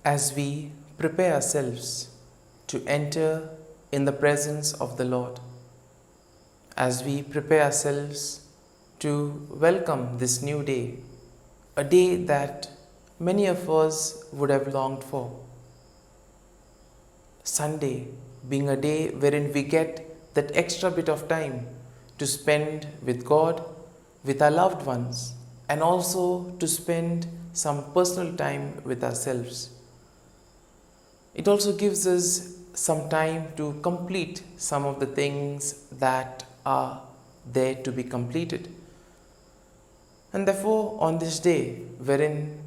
as we prepare ourselves to enter in the presence of the Lord, as we prepare ourselves to welcome this new day, a day that many of us would have longed for. Sunday being a day wherein we get that extra bit of time to spend with God, with our loved ones, and also to spend some personal time with ourselves. It also gives us some time to complete some of the things that are there to be completed. And therefore, on this day, wherein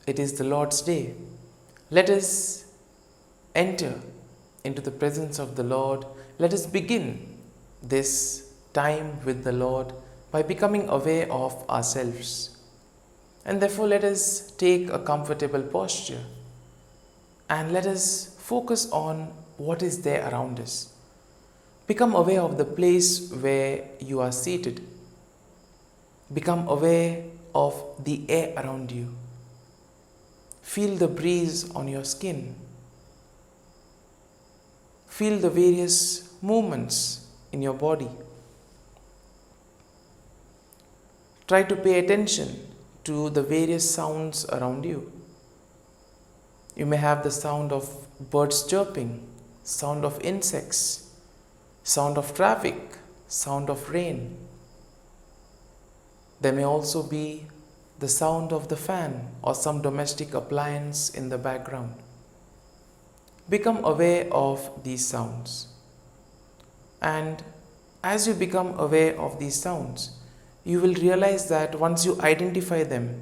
it is the Lord's Day, let us enter into the presence of the Lord. Let us begin this time with the Lord by becoming aware of ourselves. And therefore, let us take a comfortable posture and let us focus on what is there around us. Become aware of the place where you are seated. Become aware of the air around you. Feel the breeze on your skin. Feel the various movements in your body. Try to pay attention to the various sounds around you. You may have the sound of birds chirping, sound of insects, sound of traffic, sound of rain. There may also be the sound of the fan or some domestic appliance in the background. Become aware of these sounds. And as you become aware of these sounds, you will realize that once you identify them,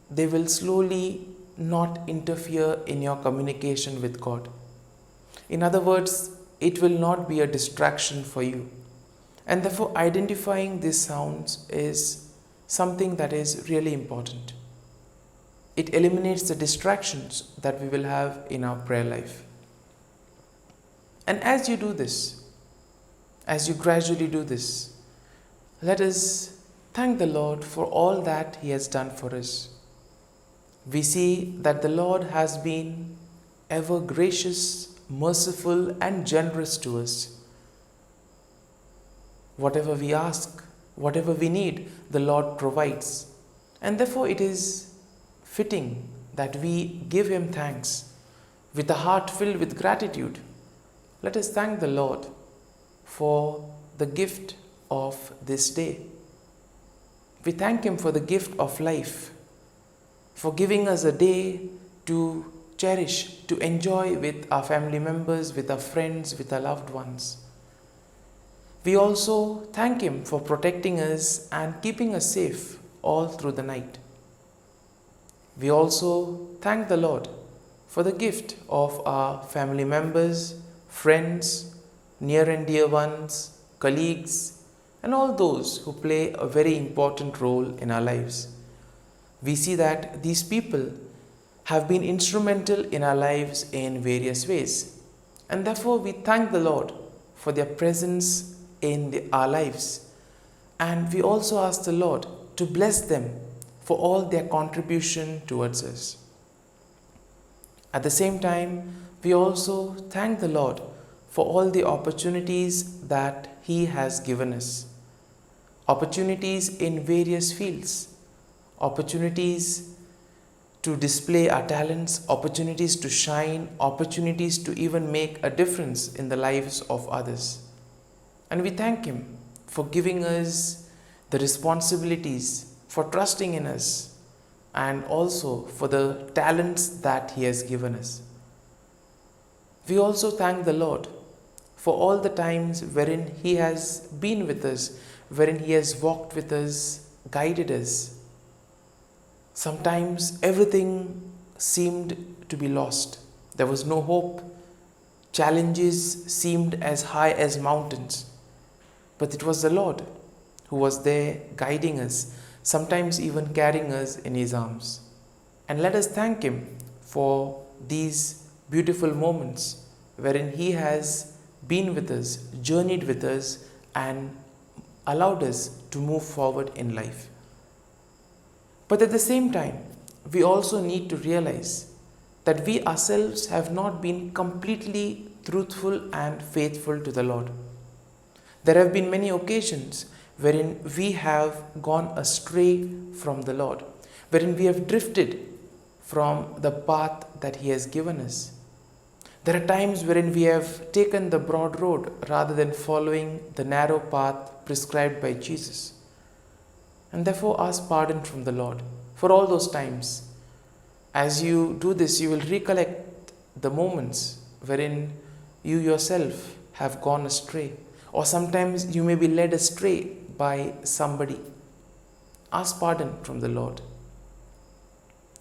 they will slowly not interfere in your communication with God. In other words, it will not be a distraction for you. And therefore, identifying these sounds is something that is really important. It eliminates the distractions that we will have in our prayer life. And as you do this, as you gradually do this, let us thank the Lord for all that He has done for us. We see that the Lord has been ever gracious, merciful, and generous to us. Whatever we ask, whatever we need, the Lord provides. And therefore it is fitting that we give Him thanks with a heart filled with gratitude. Let us thank the Lord for the gift of this day. We thank Him for the gift of life, for giving us a day to cherish, to enjoy with our family members, with our friends, with our loved ones. We also thank Him for protecting us and keeping us safe all through the night. We also thank the Lord for the gift of our family members, friends, near and dear ones, colleagues, and all those who play a very important role in our lives. We see that these people have been instrumental in our lives in various ways. And therefore we thank the Lord for their presence in our lives. And we also ask the Lord to bless them for all their contribution towards us. At the same time, we also thank the Lord for all the opportunities that He has given us. Opportunities in various fields. Opportunities to display our talents, opportunities to shine, opportunities to even make a difference in the lives of others. And we thank Him for giving us the responsibilities, for trusting in us, and also for the talents that He has given us. We also thank the Lord for all the times wherein He has been with us, wherein He has walked with us, guided us. Sometimes everything seemed to be lost. There was no hope. Challenges seemed as high as mountains. But it was the Lord who was there guiding us, sometimes even carrying us in His arms. And let us thank Him for these beautiful moments wherein He has been with us, journeyed with us, and allowed us to move forward in life. But at the same time, we also need to realize that we ourselves have not been completely truthful and faithful to the Lord. There have been many occasions wherein we have gone astray from the Lord, wherein we have drifted from the path that He has given us. There are times wherein we have taken the broad road rather than following the narrow path prescribed by Jesus. And therefore ask pardon from the Lord for all those times. As you do this, you will recollect the moments wherein you yourself have gone astray, or sometimes you may be led astray by somebody. Ask pardon from the Lord.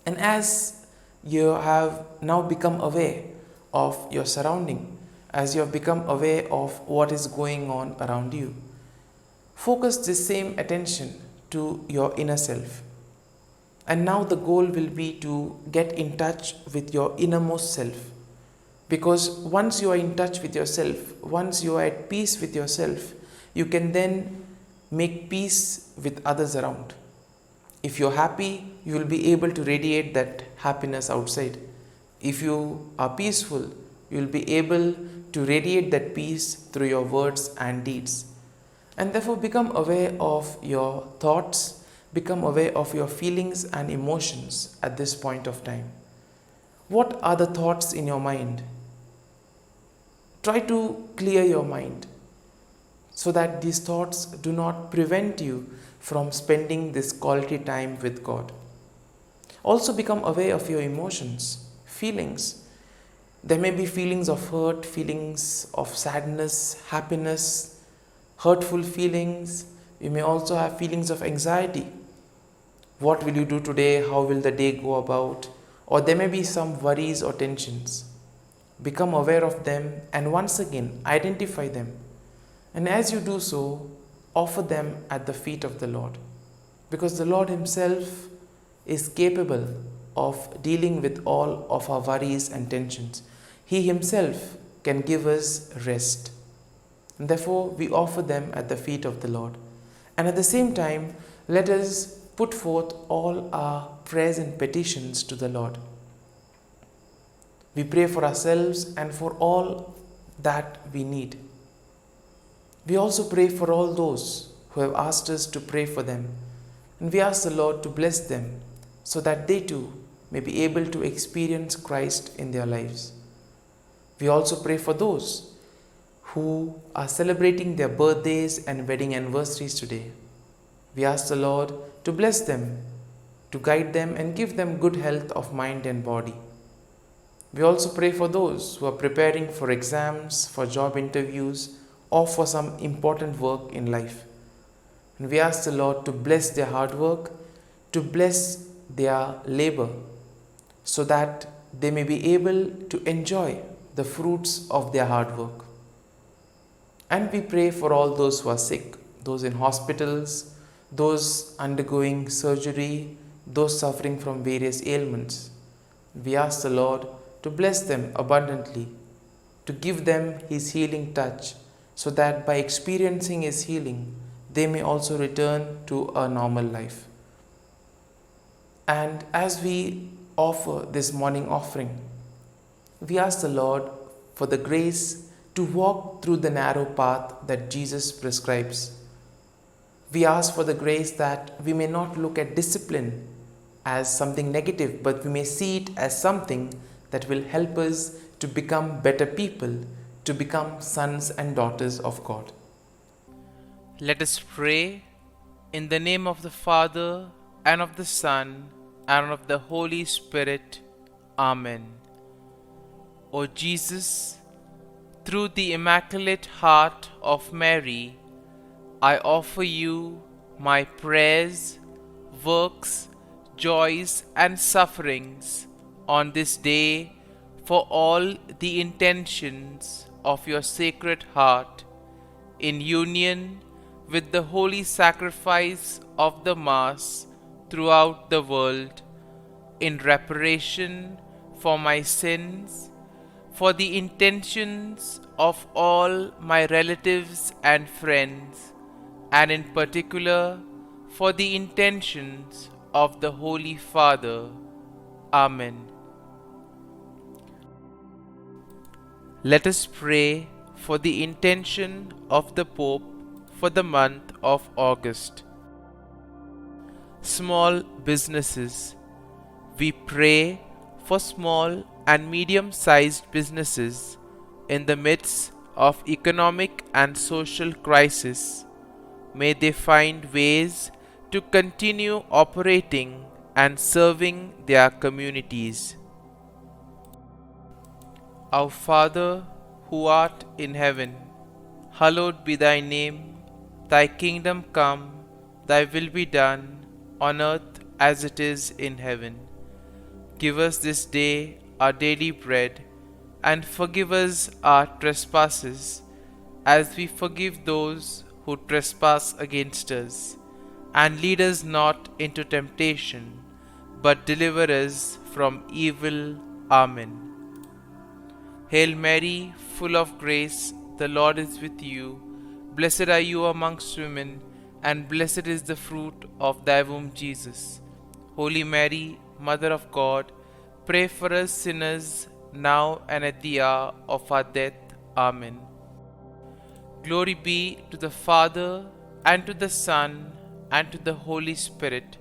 And as you have now become aware of your surrounding, as you have become aware of what is going on around you, focus this same attention to your inner self. And now the goal will be to get in touch with your innermost self. Because once you are in touch with yourself, once you are at peace with yourself, you can then make peace with others around. If you're happy, you will be able to radiate that happiness outside. If you are peaceful, you will be able to radiate that peace through your words and deeds. And therefore become aware of your thoughts, become aware of your feelings and emotions at this point of time. What are the thoughts in your mind? Try to clear your mind so that these thoughts do not prevent you from spending this quality time with God. Also become aware of your emotions, feelings. There may be feelings of hurt, feelings of sadness, happiness, hurtful feelings. You may also have feelings of anxiety. What will you do today? How will the day go about? Or there may be some worries or tensions. Become aware of them and once again identify them. And as you do so, offer them at the feet of the Lord. Because the Lord Himself is capable of dealing with all of our worries and tensions. He Himself can give us rest. And therefore, we offer them at the feet of the Lord. And at the same time, let us put forth all our prayers and petitions to the Lord. We pray for ourselves and for all that we need. We also pray for all those who have asked us to pray for them. And we ask the Lord to bless them so that they too may be able to experience Christ in their lives. We also pray for those who are celebrating their birthdays and wedding anniversaries today. We ask the Lord to bless them, to guide them and give them good health of mind and body. We also pray for those who are preparing for exams, for job interviews, or for some important work in life. And we ask the Lord to bless their hard work, to bless their labor, so that they may be able to enjoy the fruits of their hard work. And we pray for all those who are sick, those in hospitals, those undergoing surgery, those suffering from various ailments. We ask the Lord to bless them abundantly, to give them His healing touch, so that by experiencing His healing, they may also return to a normal life. And as we offer this morning offering, we ask the Lord for the grace to walk through the narrow path that Jesus prescribes. We ask for the grace that we may not look at discipline as something negative, but we may see it as something that will help us to become better people, to become sons and daughters of God. Let us pray in the name of the Father, and of the Son, and of the Holy Spirit. Amen. O Jesus, through the Immaculate Heart of Mary, I offer you my prayers, works, joys, and sufferings on this day for all the intentions of your Sacred Heart, in union with the holy sacrifice of the Mass throughout the world, in reparation for my sins, for the intentions of all my relatives and friends, and in particular for the intentions of the Holy Father. Amen. Let us pray for the intention of the Pope for the month of August. Small businesses. We pray for small and medium-sized businesses in the midst of economic and social crisis. May they find ways to continue operating and serving their communities. Our Father, who art in heaven, hallowed be thy name. Thy kingdom come, thy will be done, on earth as it is in heaven. Give us this day our daily bread, and forgive us our trespasses, as we forgive those who trespass against us. And lead us not into temptation, but deliver us from evil. Amen. Hail Mary, full of grace, the Lord is with you. Blessed are you amongst women, and blessed is the fruit of thy womb, Jesus. Holy Mary, Mother of God, pray for us sinners, now and at the hour of our death. Amen. Glory be to the Father, and to the Son, and to the Holy Spirit,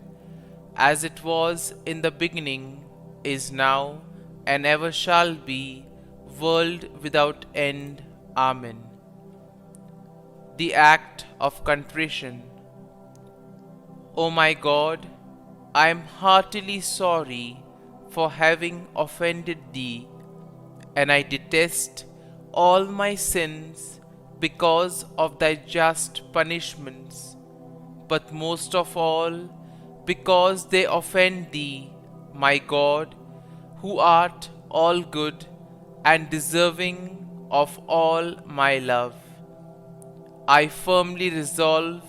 as it was in the beginning, is now, and ever shall be, world without end. Amen. The act of contrition. O my God, I am heartily sorry for having offended thee, and I detest all my sins because of thy just punishments, but most of all because they offend thee, my God, who art all good and deserving of all my love. I firmly resolve,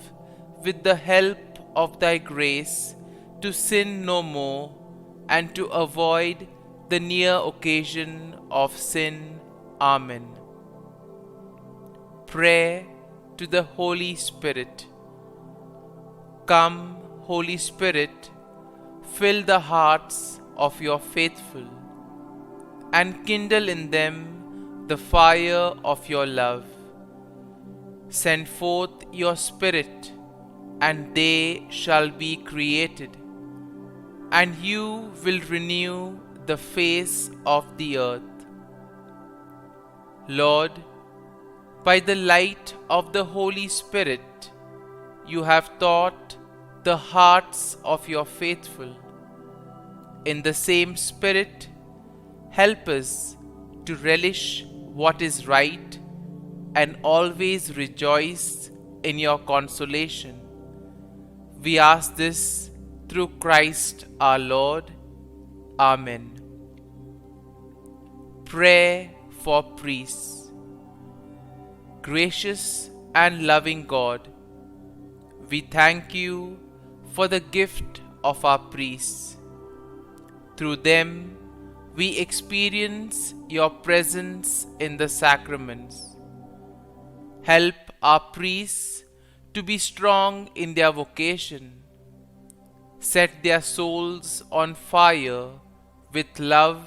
with the help of thy grace, to sin no more, and to avoid the near occasion of sin. Amen. Prayer to the Holy Spirit. Come, Holy Spirit, fill the hearts of your faithful, and kindle in them the fire of your love. Send forth your Spirit, and they shall be created, and you will renew the face of the earth. Lord, by the light of the Holy Spirit, you have taught the hearts of your faithful. In the same Spirit, help us to relish what is right and always rejoice in your consolation. We ask this through Christ our Lord. Amen. Prayer for priests. Gracious and loving God, we thank you for the gift of our priests. Through them, we experience your presence in the sacraments. Help our priests to be strong in their vocation. Set their souls on fire with love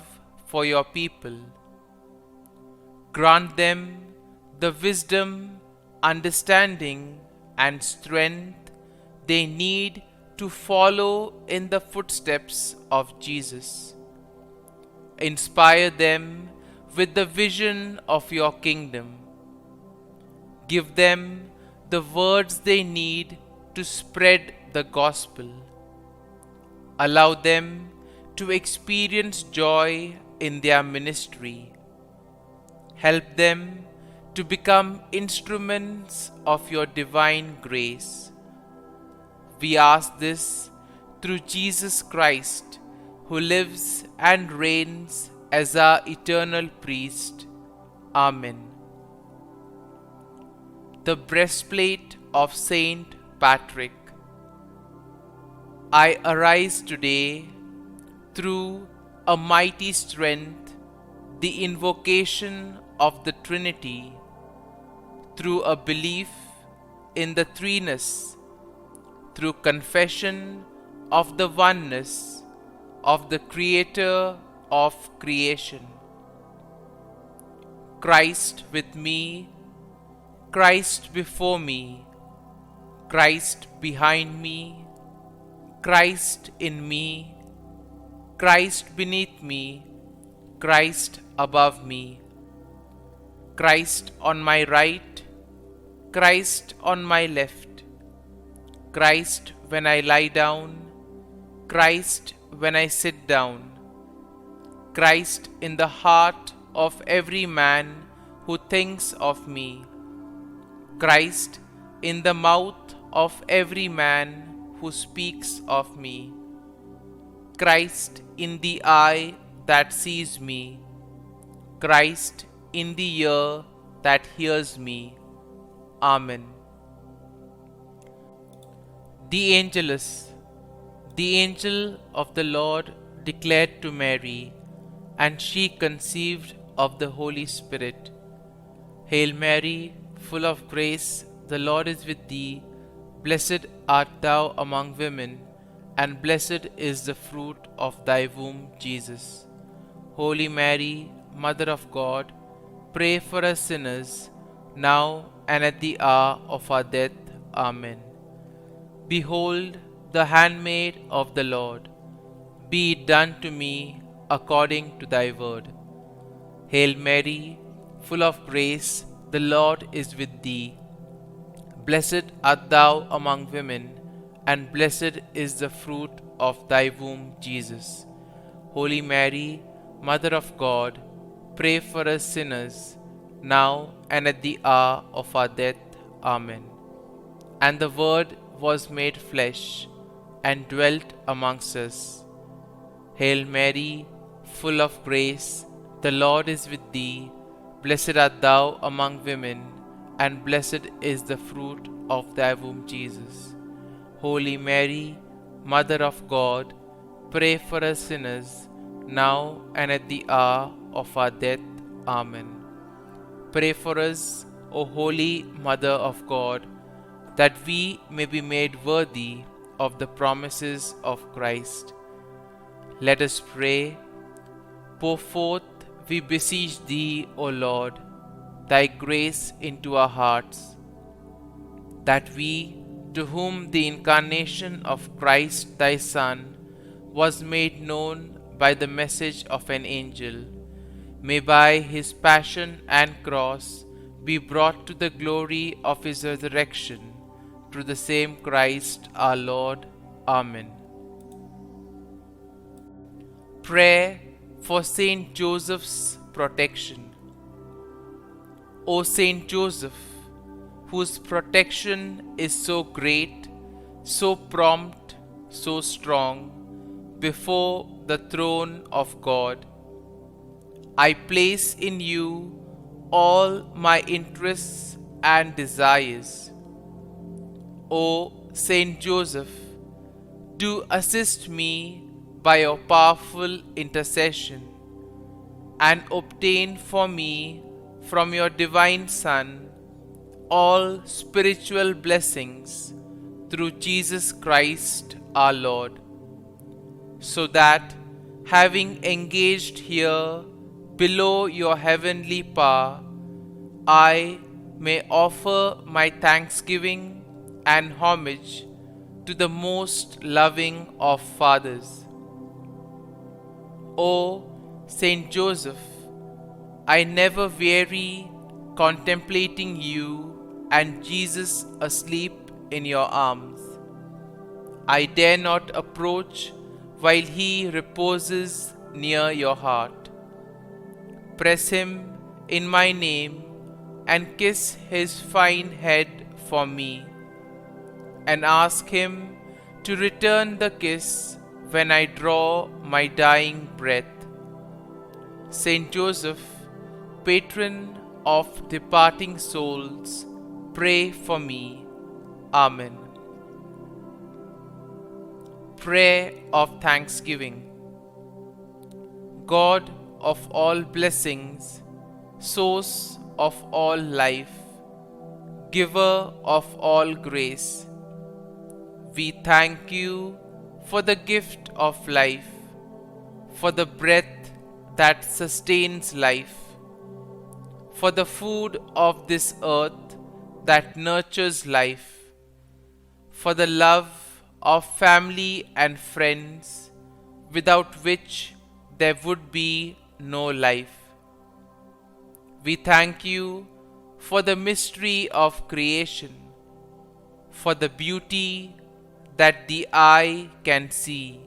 for your people. Grant them the wisdom, understanding, and strength they need to follow in the footsteps of Jesus. Inspire them with the vision of your kingdom. Give them the words they need to spread the gospel. Allow them to experience joy in their ministry. Help them to become instruments of your divine grace. We ask this through Jesus Christ, who lives and reigns as our eternal priest. Amen. The breastplate of Saint Patrick. I arise today through a mighty strength, the invocation of the Trinity, through a belief in the threeness, through confession of the oneness of the Creator of creation. Christ with me, Christ before me, Christ behind me, Christ in me, Christ beneath me, Christ above me, Christ on my right, Christ on my left, Christ when I lie down, Christ when I sit down, Christ in the heart of every man who thinks of me, Christ in the mouth of every man who speaks of me, Christ in the eye that sees me, Christ in the ear that hears me. Amen. The Angelus. The angel of the Lord declared to Mary, and she conceived of the Holy Spirit. Hail Mary, full of grace, the Lord is with thee. Blessed art thou among women, and blessed is the fruit of thy womb, Jesus. Holy Mary, Mother of God, pray for us sinners, now and at the hour of our death. Amen. Behold, the handmaid of the Lord. Be it done to me according to thy word. Hail Mary, full of grace, the Lord is with thee. Blessed art thou among women, and blessed is the fruit of thy womb, Jesus. Holy Mary, Mother of God, pray for us sinners, now and at the hour of our death. Amen. And the Word was made flesh, and dwelt amongst us. Hail Mary, full of grace, the Lord is with thee. Blessed art thou among women, and blessed is the fruit of thy womb, Jesus. Holy Mary, Mother of God, pray for us sinners, now and at the hour of our death. Amen. Pray for us, O Holy Mother of God, that we may be made worthy of the promises of Christ. Let us pray. Pour forth, we beseech thee, O Lord, thy grace into our hearts, that we, to whom the incarnation of Christ thy Son was made known by the message of an angel, may by his passion and cross be brought to the glory of his resurrection, through the same Christ our Lord. Amen. Prayer for Saint Joseph's protection. O Saint Joseph, whose protection is so great, so prompt, so strong, before the throne of God, I place in you all my interests and desires. O Saint Joseph, do assist me by your powerful intercession, and obtain for me from your divine Son all spiritual blessings through Jesus Christ our Lord, so that, having engaged here below your heavenly power, I may offer my thanksgiving and homage to the most loving of fathers. O Saint Joseph, I never weary contemplating you and Jesus asleep in your arms. I dare not approach while he reposes near your heart. Press him in my name and kiss his fine head for me, and ask him to return the kiss when I draw my dying breath. Saint Joseph, patron of departing souls, pray for me. Amen. Prayer of Thanksgiving. God of all blessings, source of all life, giver of all grace, we thank you for the gift of life, for the breath that sustains life, for the food of this earth that nurtures life, for the love of family and friends, without which there would be no life. We thank you for the mystery of creation, for the beauty that the eye can see,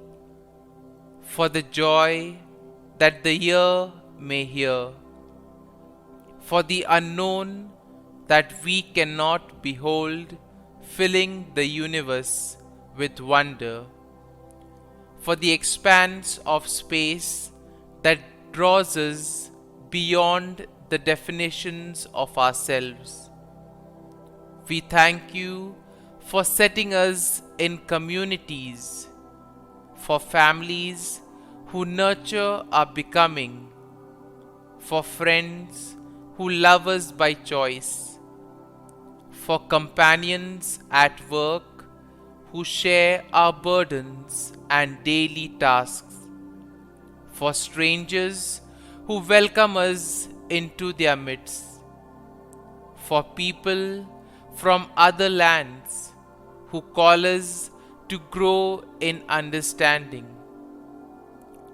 for the joy that the ear may hear, for the unknown that we cannot behold, filling the universe with wonder, for the expanse of space that draws us beyond the definitions of ourselves. We thank you for setting us in communities, for families who nurture our becoming, for friends who love us by choice, for companions at work who share our burdens and daily tasks, for strangers who welcome us into their midst, for people from other lands who call us to grow in understanding,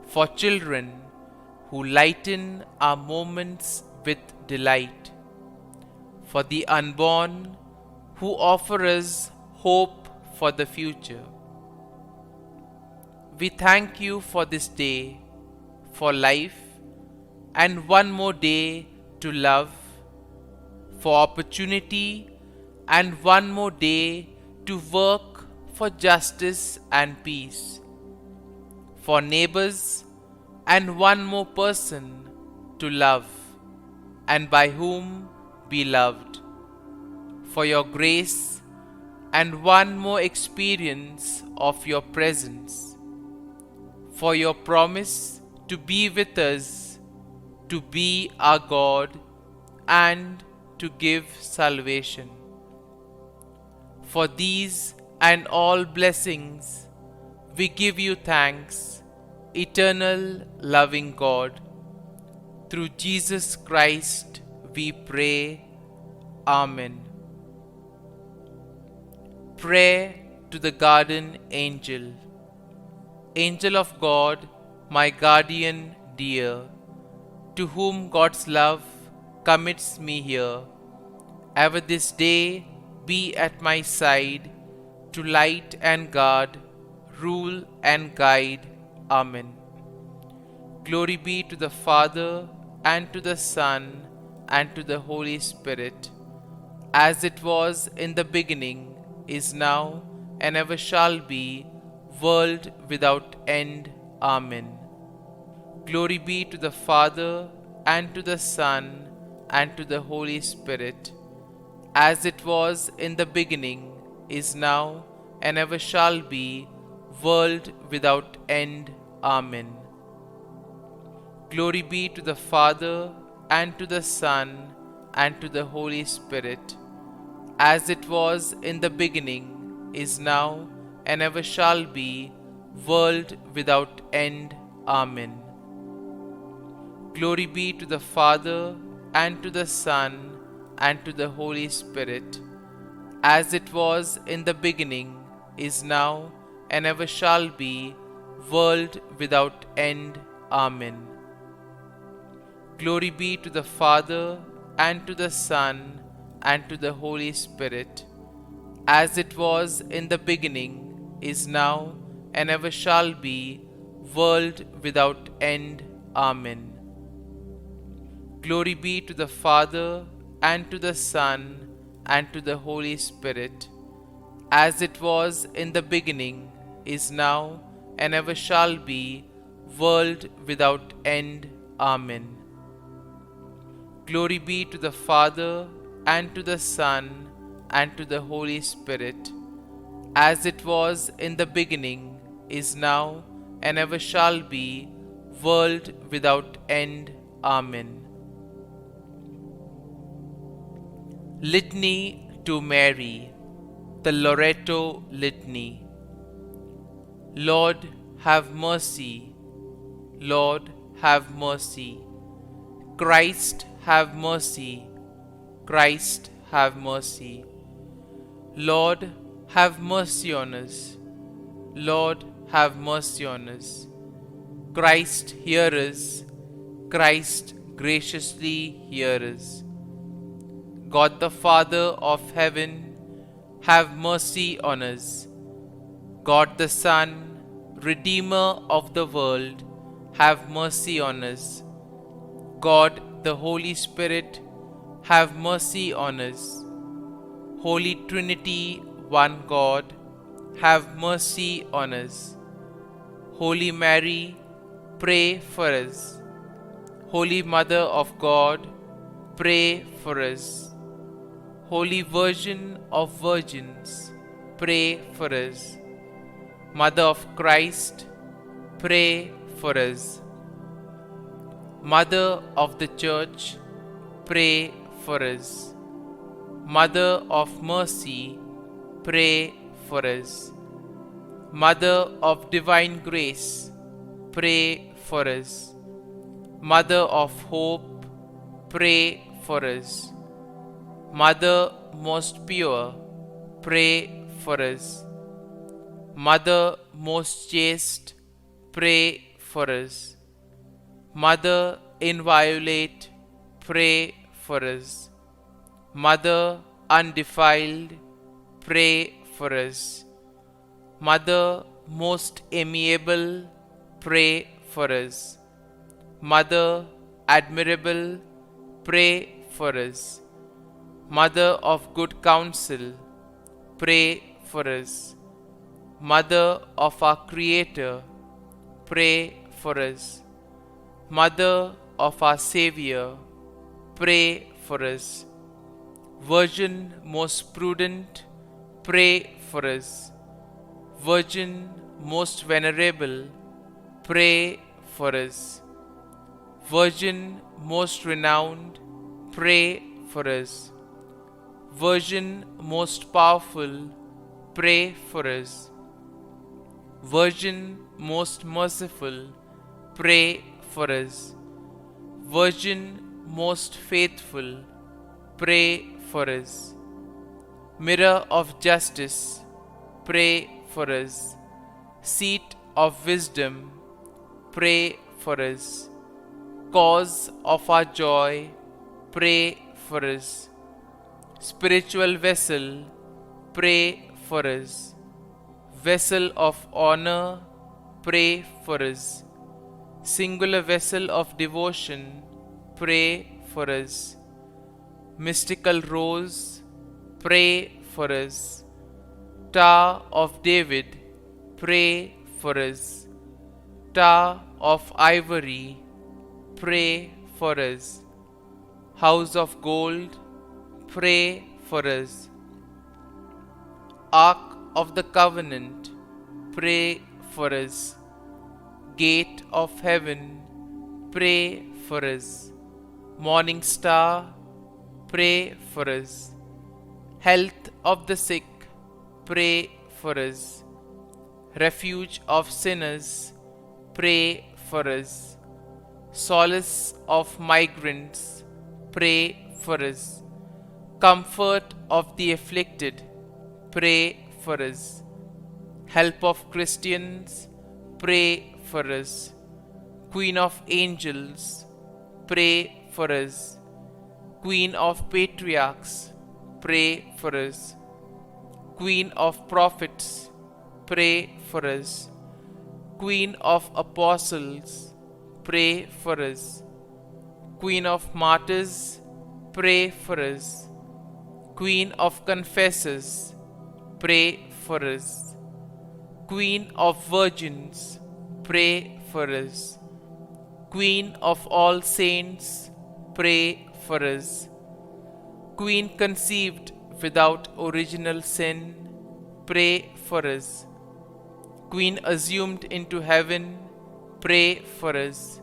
for children who lighten our moments with delight, for the unborn who offer us hope for the future. We thank you for this day, for life, and one more day to love, for opportunity, and one more day to work for justice and peace, for neighbors, and one more person to love, and by whom be loved, for your grace, and one more experience of your presence, for your promise to be with us, to be our God, and to give salvation. For these and all blessings, we give you thanks, eternal loving God. Through Jesus Christ we pray. Amen. Prayer to the Guardian Angel. Angel of God, my guardian dear, to whom God's love commits me here, ever this day be at my side, to light and guard, rule and guide. Amen. Glory be to the Father, and to the Son, and to the Holy Spirit, as it was in the beginning, is now, and ever shall be, world without end. Amen. Glory be to the Father, and to the Son, and to the Holy Spirit, as it was in the beginning, is now, and ever shall be, world without end. Amen. Glory be to the Father, and to the Son, and to the Holy Spirit, as it was in the beginning, is now, and ever shall be, world without end. Amen. Glory be to the Father, and to the Son, and to the Holy Spirit, as it was in the beginning, is now, and ever shall be, world without end. Amen. Glory be to the Father, and to the Son, and to the Holy Spirit, as it was in the beginning, is now, and ever shall be, world without end. Amen. Glory be to the Father, and to the Son, and to the Holy Spirit, as it was in the beginning, is now, and ever shall be, world without end. Amen. Glory be to the Father, and to the Son, and to the Holy Spirit, as it was in the beginning, is now, and ever shall be, world without end. Amen. Litany to Mary, the LORETO Litany. Lord, have mercy. Lord, have mercy. Christ, have mercy. Christ, have mercy. Lord, have mercy on us. Lord, have mercy on us. Christ, hear us. Christ, graciously hear us. God the Father of heaven, have mercy on us. God the Son, Redeemer of the world, have mercy on us. God the Holy Spirit, have mercy on us. Holy Trinity, one God, have mercy on us. Holy Mary, pray for us. Holy Mother of God, pray for us. Holy Virgin of Virgins, pray for us. Mother of Christ, pray for us. Mother of the Church, pray for us. Mother of Mercy, pray for us. Mother of Divine Grace, pray for us. Mother of Hope, pray for us. Mother most pure, pray for us. Mother most chaste, pray for us. Mother inviolate, pray for us. Mother undefiled, pray for us. Mother most amiable, pray for us. Mother admirable, pray for us. Mother of good counsel, pray for us. Mother of our Creator, pray for us. Mother of our Savior, pray for us. Virgin most prudent, pray for us. Virgin most venerable, pray for us. Virgin most renowned, pray for us. Virgin most powerful, pray for us. Virgin most merciful, pray for us. Virgin most faithful, pray for us. Mirror of justice, pray for us. Seat of wisdom, pray for us. Cause of our joy, pray for us. Spiritual vessel, pray for us. Vessel of honor, pray for us. Singular vessel of devotion, pray for us. Mystical rose, pray for us. Tower of David, pray for us. Tower of ivory, pray for us. House of gold, pray for us. Ark of the covenant, pray for us. Gate of heaven, pray for us. Morning star, pray for us. Health of the sick, pray for us. Refuge of sinners, pray for us. Solace of migrants, pray for us. Comfort of the afflicted, pray for us. Help of Christians, pray for us. Queen of angels, pray for us. Queen of patriarchs, pray for us. Queen of prophets, pray for us. Queen of apostles, pray for us. Queen of martyrs, pray for us. Queen of confessors, pray for us. Queen of virgins, pray for us. Queen of all saints, pray for us. Queen conceived without original sin, pray for us. Queen assumed into heaven, pray for us.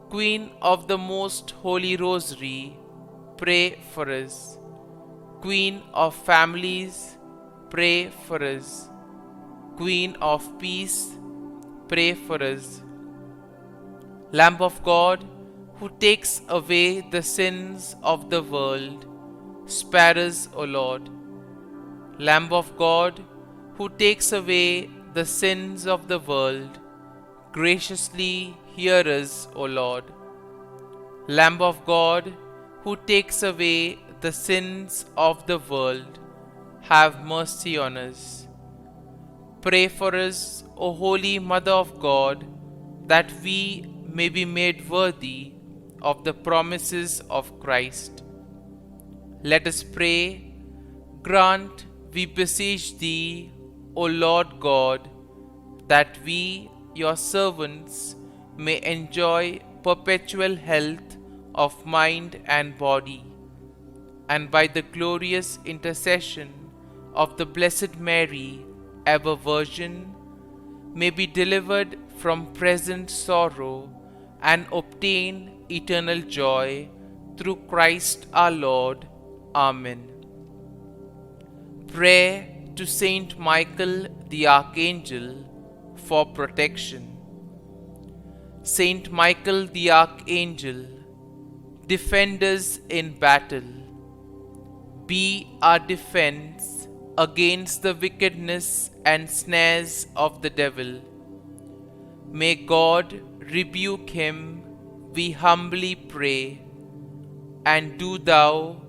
Queen of the most holy rosary, pray for us. Queen of families, pray for us. Queen of peace, pray for us. Lamb of God, who takes away the sins of the world, spare us, O Lord. Lamb of God, who takes away the sins of the world, graciously hear us, O Lord. Lamb of God, who takes away the sins of the world, have mercy on us. Pray for us, O Holy Mother of God, that we may be made worthy of the promises of Christ. Let us pray. Grant, we beseech Thee, O Lord God, that we, Your servants, may enjoy perpetual health of mind and body, and by the glorious intercession of the Blessed Mary, ever Virgin, may be delivered from present sorrow and obtain eternal joy through Christ our Lord. Amen. Prayer to Saint Michael the Archangel for protection. Saint Michael the Archangel, defend us in battle. Be our defense against the wickedness and snares of the devil. May God rebuke him, we humbly pray. And do Thou,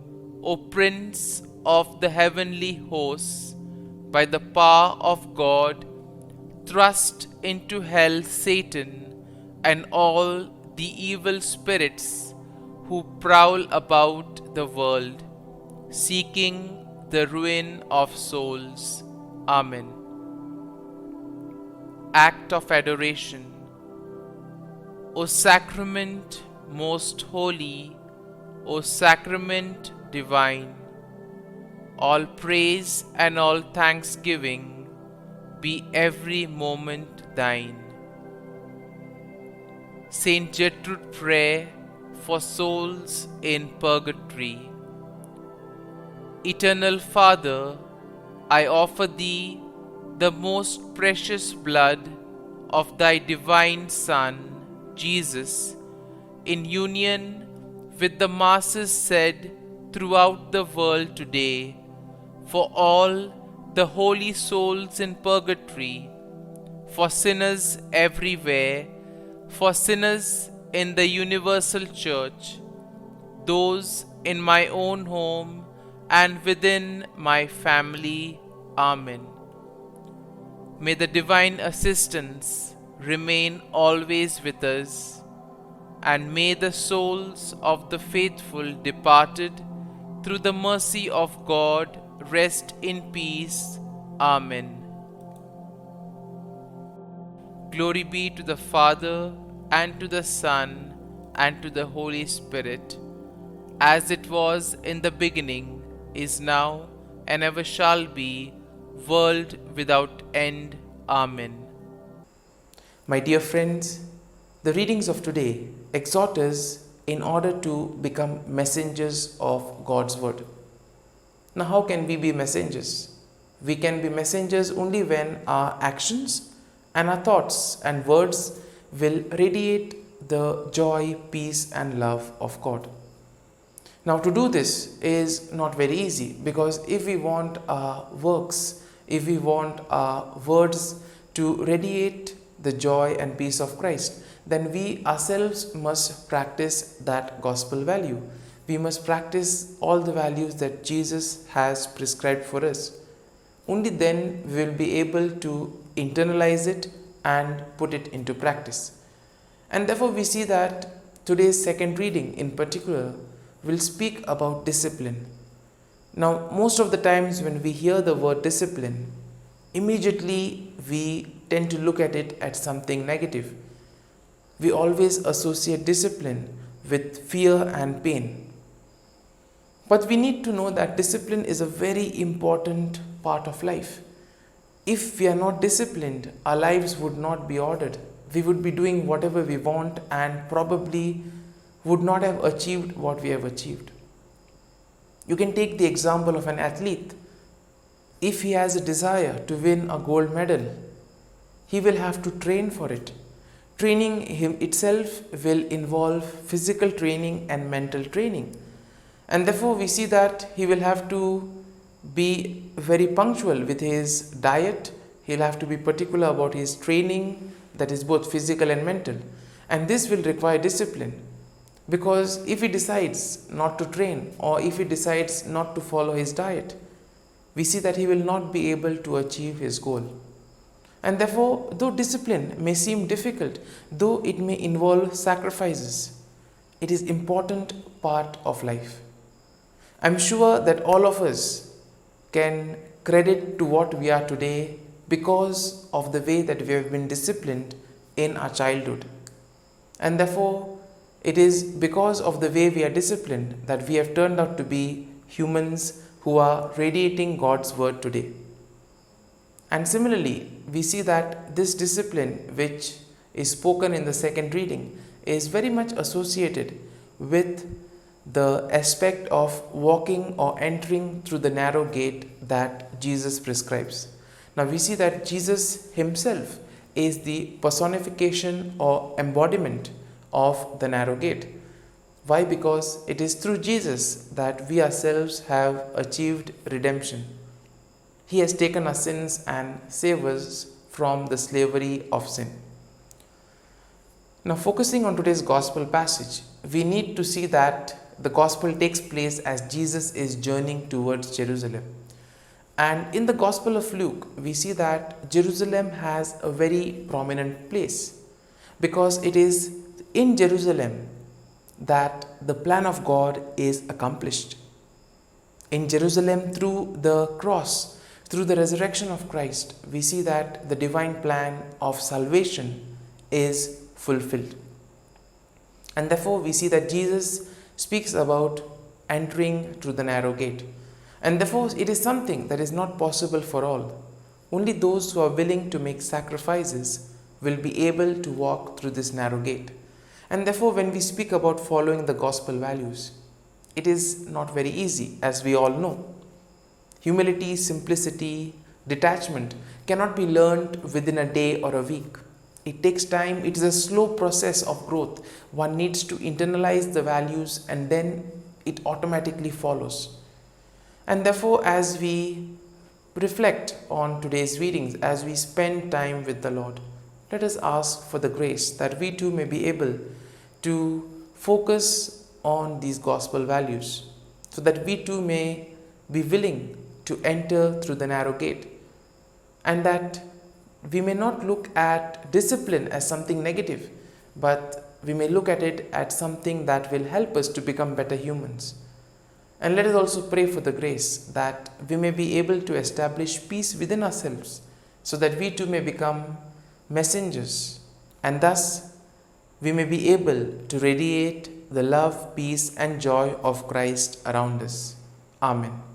O Prince of the heavenly hosts, by the power of God, thrust into hell Satan and all the evil spirits who prowl about the world, seeking the ruin of souls. Amen. Act of Adoration. O Sacrament most holy, O Sacrament divine, all praise and all thanksgiving be every moment Thine. Saint Gertrude Prayer for souls in purgatory. Eternal Father, I offer Thee the most precious blood of Thy divine Son, Jesus, in union with the masses said throughout the world today, for all the holy souls in purgatory, for sinners everywhere, for sinners in the universal church, those in my own home and within my family. Amen. May the divine assistance remain always with us, and may the souls of the faithful departed through the mercy of God rest in peace. Amen. Glory be to the Father, and to the Son, and to the Holy Spirit, as it was in the beginning, is now, and ever shall be, world without end. Amen. My dear friends, the readings of today exhort us in order to become messengers of God's word. Now, how can we be messengers? We can be messengers only when our actions and our thoughts and words will radiate the joy, peace, and love of God. Now, to do this is not very easy, because if we want our works, if we want our words to radiate the joy and peace of Christ, then we ourselves must practice that gospel value. We must practice all the values that Jesus has prescribed for us. Only then we will be able to internalize it and put it into practice. And therefore we see that today's second reading in particular will speak about discipline. Now, most of the times when we hear the word discipline, immediately we tend to look at it as something negative. We always associate discipline with fear and pain. But we need to know that discipline is a very important part of life. If we are not disciplined, our lives would not be ordered. We would be doing whatever we want and probably would not have achieved what we have achieved. You can take the example of an athlete. If he has a desire to win a gold medal, he will have to train for it. training him itself will involve physical training and mental training. And therefore, we see that he will have to be very punctual with his diet. He'll have to be particular about his training, that is both physical and mental. And this will require discipline, because if he decides not to train, or if he decides not to follow his diet, we see that he will not be able to achieve his goal. And therefore, though discipline may seem difficult, though it may involve sacrifices, it is important part of life. I'm sure that all of us can credit to what we are today because of the way that we have been disciplined in our childhood. And therefore, it is because of the way we are disciplined that we have turned out to be humans who are radiating God's word today. And similarly, we see that this discipline, which is spoken in the second reading, is very much associated with the aspect of walking or entering through the narrow gate that Jesus prescribes. Now we see that Jesus himself is the personification or embodiment of the narrow gate. Why? Because it is through Jesus that we ourselves have achieved redemption. He has taken our sins and saved us from the slavery of sin. Now, focusing on today's gospel passage, we need to see that the gospel takes place as Jesus is journeying towards Jerusalem. And in the Gospel of Luke, we see that Jerusalem has a very prominent place, because it is in Jerusalem that the plan of God is accomplished. In Jerusalem, through the cross, through the resurrection of Christ, we see that the divine plan of salvation is fulfilled. And therefore, we see that Jesus speaks about entering through the narrow gate. And therefore, it is something that is not possible for all. Only those who are willing to make sacrifices will be able to walk through this narrow gate. And therefore, when we speak about following the gospel values, it is not very easy, as we all know. Humility, simplicity, detachment cannot be learned within a day or a week. It takes time. It is a slow process of growth. One needs to internalize the values, and then it automatically follows. And therefore, as we reflect on today's readings, as we spend time with the Lord, let us ask for the grace that we too may be able to focus on these gospel values, so that we too may be willing to enter through the narrow gate, and that we may not look at discipline as something negative, but we may look at it as something that will help us to become better humans. And let us also pray for the grace that we may be able to establish peace within ourselves, so that we too may become messengers, and thus we may be able to radiate the love, peace and joy of Christ around us. Amen.